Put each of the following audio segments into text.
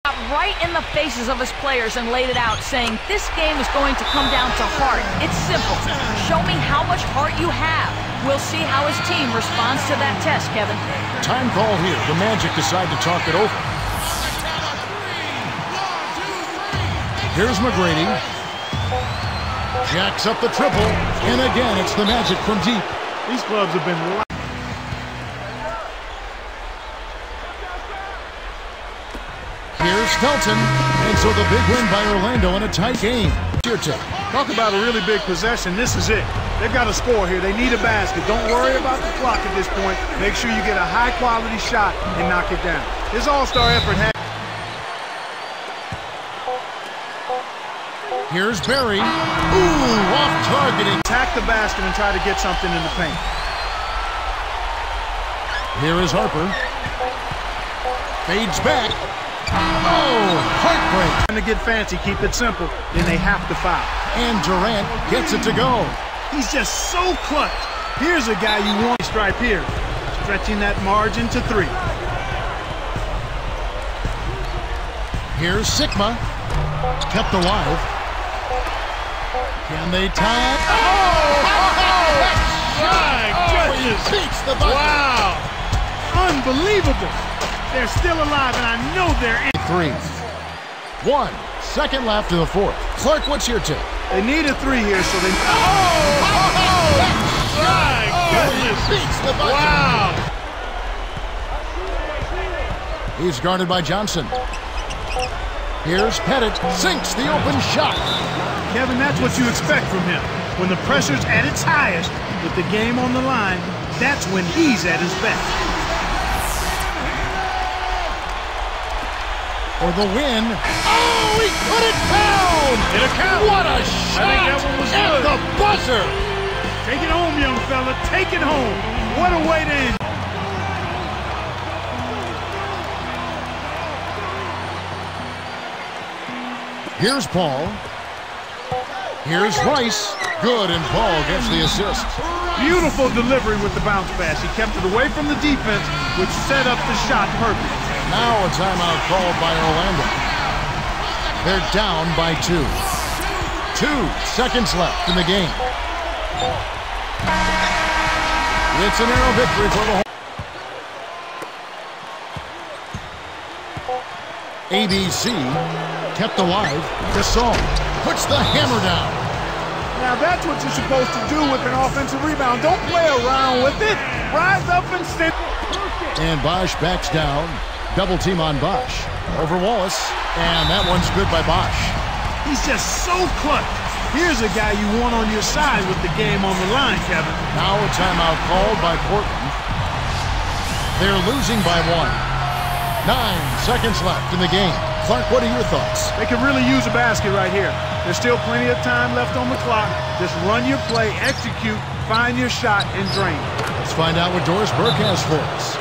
Right in the faces of his players and laid it out, saying this game is going to come down to heart. It's simple. Show me how much heart you have. We'll see how his team responds to that test, Kevin. Time call here. The Magic decide to talk it over. Here's McGrady. Jacks up the triple. And again, it's the Magic from deep. These clubs have been... Here's Felton, and so the big win by Orlando in a tight game. Talk about a really big possession. This is it. They've got to score here. They need a basket. Don't worry about the clock at this point. Make sure you get a high-quality shot and knock it down. His all-star effort has... Here's Barry. Ooh, off targeting. Attack the basket and try to get something in the paint. Here is Harper. Fades back. Oh, heartbreak. Trying to get fancy, keep it simple, then they have to foul. And Durant gets it to go. He's just so clutch. Here's a guy you want to stripe here. Stretching that margin to 3. Here's Sigma. Kept alive. Can they tie it? My goodness. Beats the buzzer. Wow. Unbelievable. They're still alive, and I know they're in. 3. 1 second left in the fourth. Clark, what's your tip? They need a 3 here, so they... My goodness. Beats the buzzer. Wow. He's guarded by Johnson. Here's Pettit. Sinks the open shot. Kevin, that's what you expect from him. When the pressure's at its highest, with the game on the line, that's when he's at his best. For the win. Oh, he put it down! It'll count. What a shot! I think that one was at good. The buzzer! Take it home, young fella. Take it home. What a way to end. Here's Paul. Here's Rice. Good, and Paul gets the assist. Beautiful delivery with the bounce pass. He kept it away from the defense, which set up the shot perfect. Now a timeout called by Orlando. They're down by 2. 2 seconds left in the game. It's a narrow victory for the ABC kept alive. Gasol puts the hammer down. Now that's what you're supposed to do with an offensive rebound. Don't play around with it. Rise up and sit. And Bosch backs down. Double team on Bosch. Over Wallace. And that one's good by Bosch. He's just so clutch. Here's a guy you want on your side with the game on the line, Kevin. Now a timeout called by Portland. They're losing by 1. 9 seconds left in the game. Clark, what are your thoughts? They could really use a basket right here. There's still plenty of time left on the clock. Just run your play, execute, find your shot, and drain. Let's find out what Doris Burke has for us.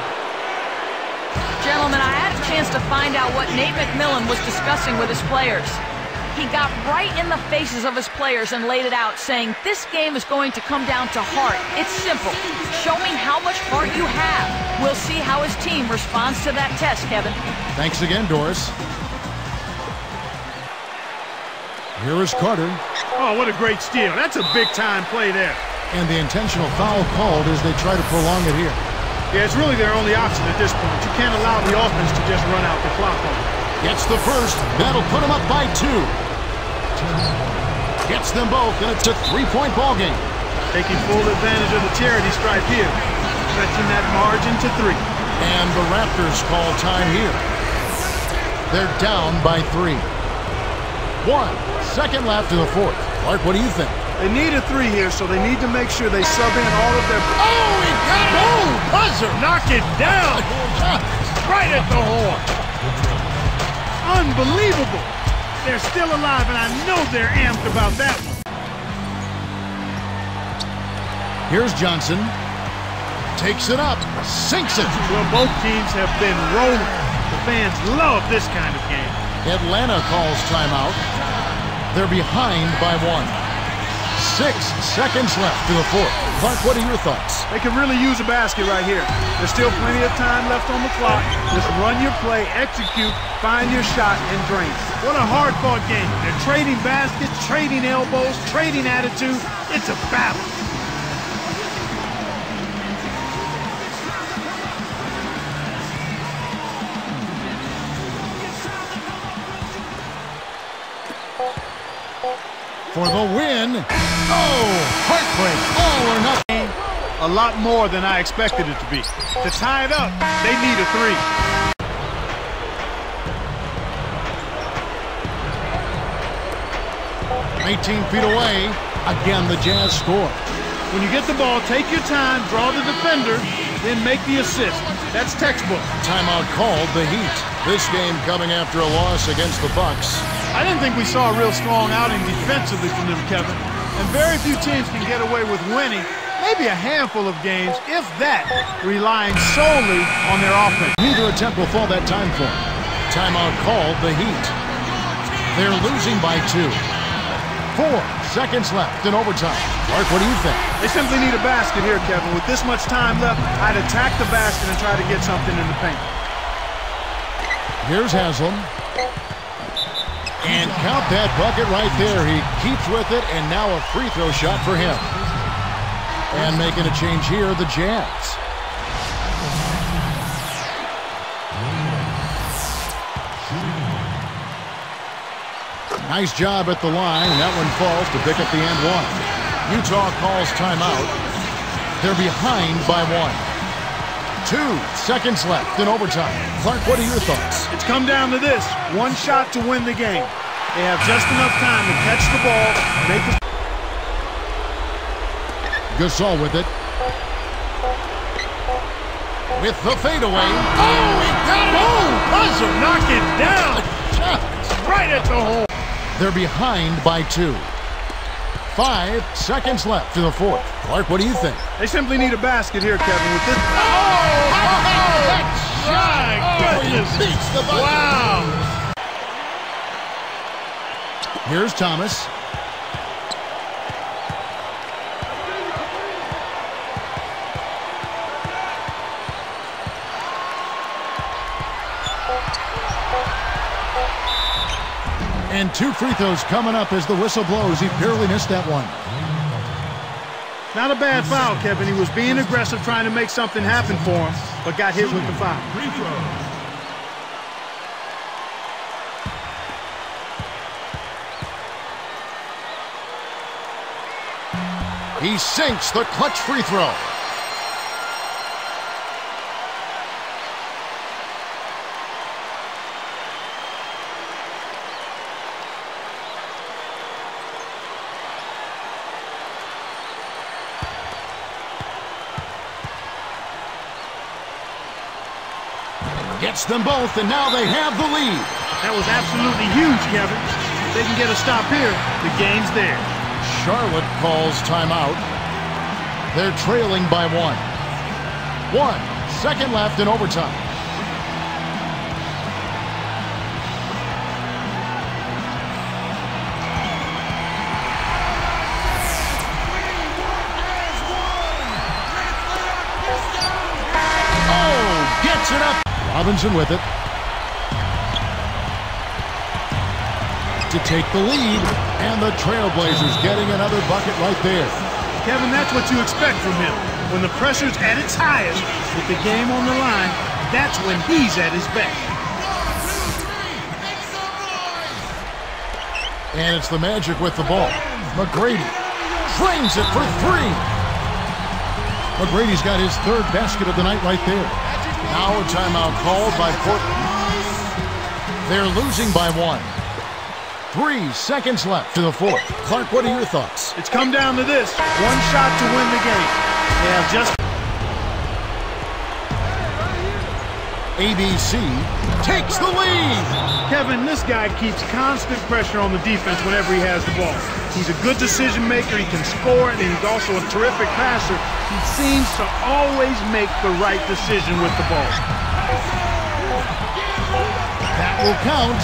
Gentlemen, I had a chance to find out what Nate McMillan was discussing with his players. He got right in the faces of his players and laid it out, saying this game is going to come down to heart. It's simple. Show me how much heart you have. We'll see how his team responds to that test, Kevin. Thanks again, Doris. Here is Carter. Oh, what a great steal. That's a big-time play there. And the intentional foul called as they try to prolong it here. Yeah, it's really their only option at this point. You can't allow the offense to just run out the clock on them. Gets the first. That'll put them up by 2. Gets them both, and it's a 3-point ball game. Taking full advantage of the charity stripe here. Stretching that margin to 3. And the Raptors call time here. They're down by 3. 1 second left in the fourth. Clark, what do you think? They need a 3 here, so they need to make sure they sub in all of their... Oh, he got it! Oh, buzzer! Knock it down! Right at the horn! Unbelievable! They're still alive, and I know they're amped about that one. Here's Johnson. Takes it up. Sinks it. Well, both teams have been rolling. The fans love this kind of game. Atlanta calls timeout. They're behind by 1. 6 seconds left to the fourth. Clark, what are your thoughts? They can really use a basket right here. There's still plenty of time left on the clock. Just run your play, execute, find your shot, and drain. What a hard-fought game. They're trading baskets, trading elbows, trading attitude. It's a battle. For the win. Oh, heartbreak. All or nothing. A lot more than I expected it to be. To tie it up, they need a three. 18 feet away. Again, the Jazz score. When you get the ball, take your time, draw the defender, then make the assist. That's textbook. Timeout called, the Heat. This game coming after a loss against the Bucks. I didn't think we saw a real strong outing defensively from them, Kevin. And very few teams can get away with winning. Maybe a handful of games, if that, relying solely on their offense. Neither attempt will fall that time for them. Timeout called, the Heat. They're losing by 2. 4 seconds left in overtime. Clark, what do you think? They simply need a basket here, Kevin. With this much time left, I'd attack the basket and try to get something in the paint. Here's Haslam. And count that bucket right there. He keeps with it, and now a free throw shot for him. And making a change here, the Jazz. Nice job at the line. That one falls to pick up the and one. Utah calls timeout. They're behind by 1. 2 seconds left in overtime. Clark, what are your thoughts? It's come down to this. One shot to win the game. They have just enough time to catch the ball, make the... Gasol with it. With the fadeaway. Oh, he got it! Oh, buzzer! Knock it down! Right at the hole. They're behind by 2. 5 seconds left in the fourth. Clark, what do you think? They simply need a basket here, Kevin, with this... My goodness! Wow! Here's Thomas. And 2 free throws coming up as the whistle blows. He barely missed that one. Not a bad foul, Kevin. He was being aggressive, trying to make something happen for him, but got hit with the foul. Free throw. He sinks the clutch free throw. Gets them both, and now they have the lead. That was absolutely huge, Kevin. If they can get a stop here, the game's there. Charlotte calls timeout. They're trailing by 1. 1 second left in overtime. Oh, gets it up. Robinson with it. To take the lead, and the Trailblazers getting another bucket right there. Kevin, that's what you expect from him. When the pressure's at its highest, with the game on the line, that's when he's at his best. And it's the Magic with the ball. McGrady trains it for 3. McGrady's got his 3rd basket of the night right there. Now a timeout called by Portland. They're losing by 1. 3 seconds left to the fourth. Clark, what are your thoughts? It's come down to this. One shot to win the game. They have just... ABC takes the lead. Kevin, this guy keeps constant pressure on the defense whenever he has the ball. He's a good decision maker. He can score it, and he's also a terrific passer. He seems to always make the right decision with the ball. That will count.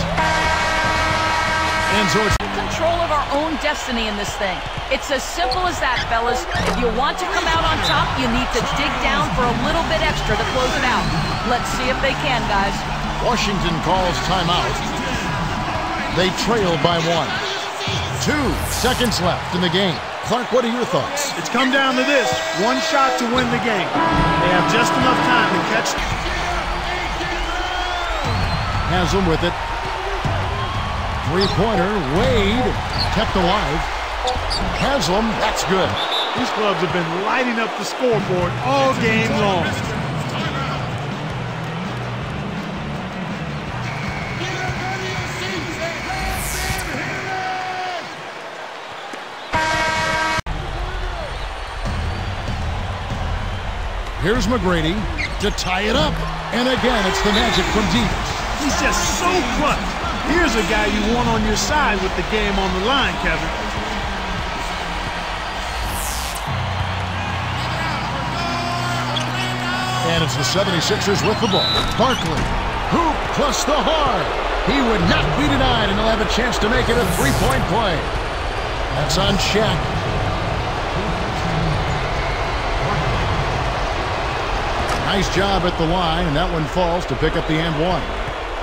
And so it's control of our own destiny in this thing. It's as simple as that, fellas. If you want to come out on top, you need to dig down for a little bit extra to close it out. Let's see if they can, guys. Washington calls timeout. They trail by 1. 2 seconds left in the game. Clark, what are your thoughts? It's come down to this. One shot to win the game. They have just enough time to catch. Has him with it. Three-pointer. Wade kept alive. Haslam, that's good. These clubs have been lighting up the scoreboard all game long. Here's McGrady to tie it up. And again, it's the Magic from deep. He's just so clutch. Here's a guy you want on your side with the game on the line, Kevin. And it's the 76ers with the ball. Barkley, hoop plus the hard. He would not be denied, and he'll have a chance to make it a three-point play. That's on Shaq. Nice job at the line, and that one falls to pick up the and one.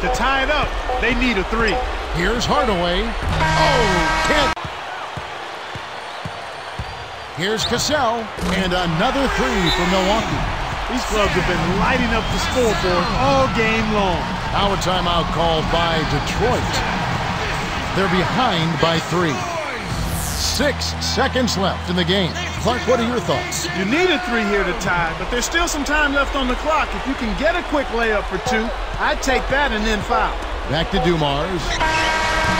To tie it up, they need a three. Here's Hardaway. Oh, can't. Here's Cassell, and another three for Milwaukee. These clubs have been lighting up the scoreboard all game long. Now a timeout called by Detroit. They're behind by 3. 6 seconds left in the game. Clark, what are your thoughts? You need a three here to tie, but there's still some time left on the clock. If you can get a quick layup for 2, I'd take that and then foul. Back to Dumars.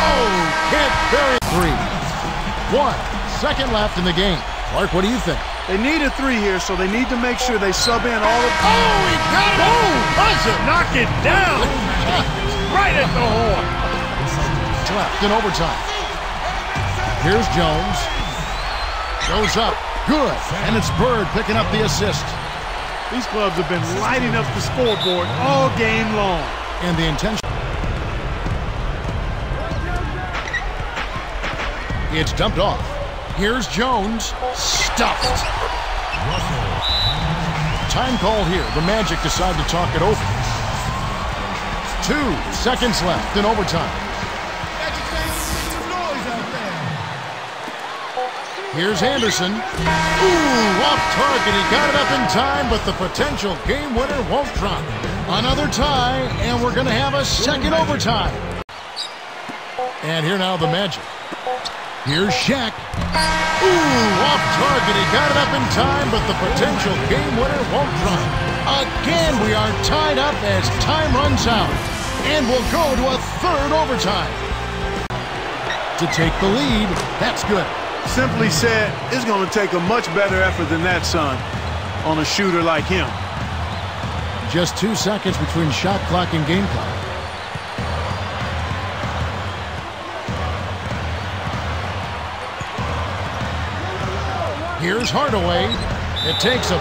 Oh, can't bury 3. 1 second left in the game. Clark, what do you think? They need a three here, so they need to make sure they sub in all of. Oh, he got it! Boom! Buzzer! Knock it down! Right at the horn! Left in overtime. Here's Jones. Goes up. Good. And it's Bird picking up the assist. These clubs have been lighting up the scoreboard all game long. And the intention. It's dumped off. Here's Jones. Stuffed. Time called here. The Magic decide to talk it over. 2 seconds left in overtime. Here's Anderson. Ooh, off target. He got it up in time, but the potential game winner won't drop. Another tie, and we're going to have a second overtime. And here now the Magic. Here's Shaq. Ooh, off target. He got it up in time, but the potential game winner won't drop. Again, we are tied up as time runs out. And we'll go to a third overtime. To take the lead, that's good. Simply said, it's going to take a much better effort than that, son, on a shooter like him. Just 2 seconds between shot clock and game clock. Here's Hardaway. It takes a 2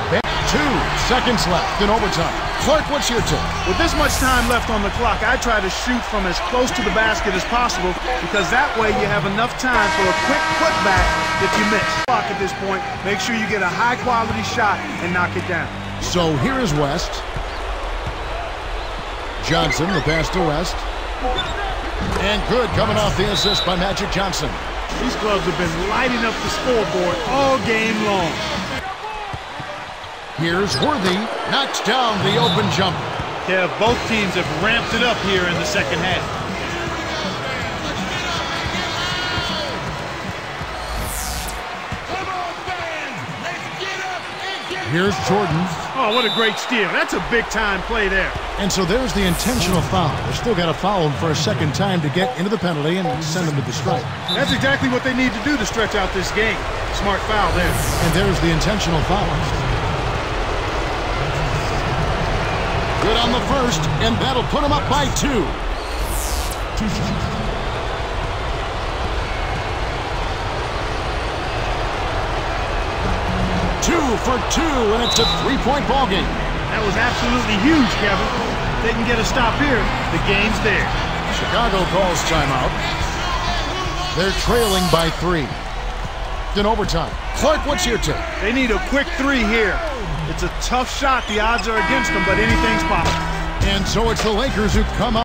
seconds left in overtime. Clark, what's your take? With this much time left on the clock, I try to shoot from as close to the basket as possible because that way you have enough time for a quick putback if you miss. Clock at this point, make sure you get a high-quality shot and knock it down. So here is West. Johnson, the pass to West. And good, coming off the assist by Magic Johnson. These clubs have been lighting up the scoreboard all game long. Here's Worthy, knocks down the open jumper. Yeah, both teams have ramped it up here in the second half. Here's Jordan. Oh, what a great steal. That's a big-time play there. And so there's the intentional foul. They've still got to foul him for a second time to get into the penalty and send him to the strike. That's exactly what they need to do to stretch out this game. Smart foul there. And there's the intentional foul. Good on the first, and that'll put him up by 2. 2 for 2, and it's a 3-point ball game. That was absolutely huge, Kevin. If they can get a stop here, the game's there. Chicago calls timeout. They're trailing by 3. In overtime. Clark, what's your take? They need a quick 3 here. It's a tough shot. The odds are against them, but anything's possible. And so it's the Lakers who come out.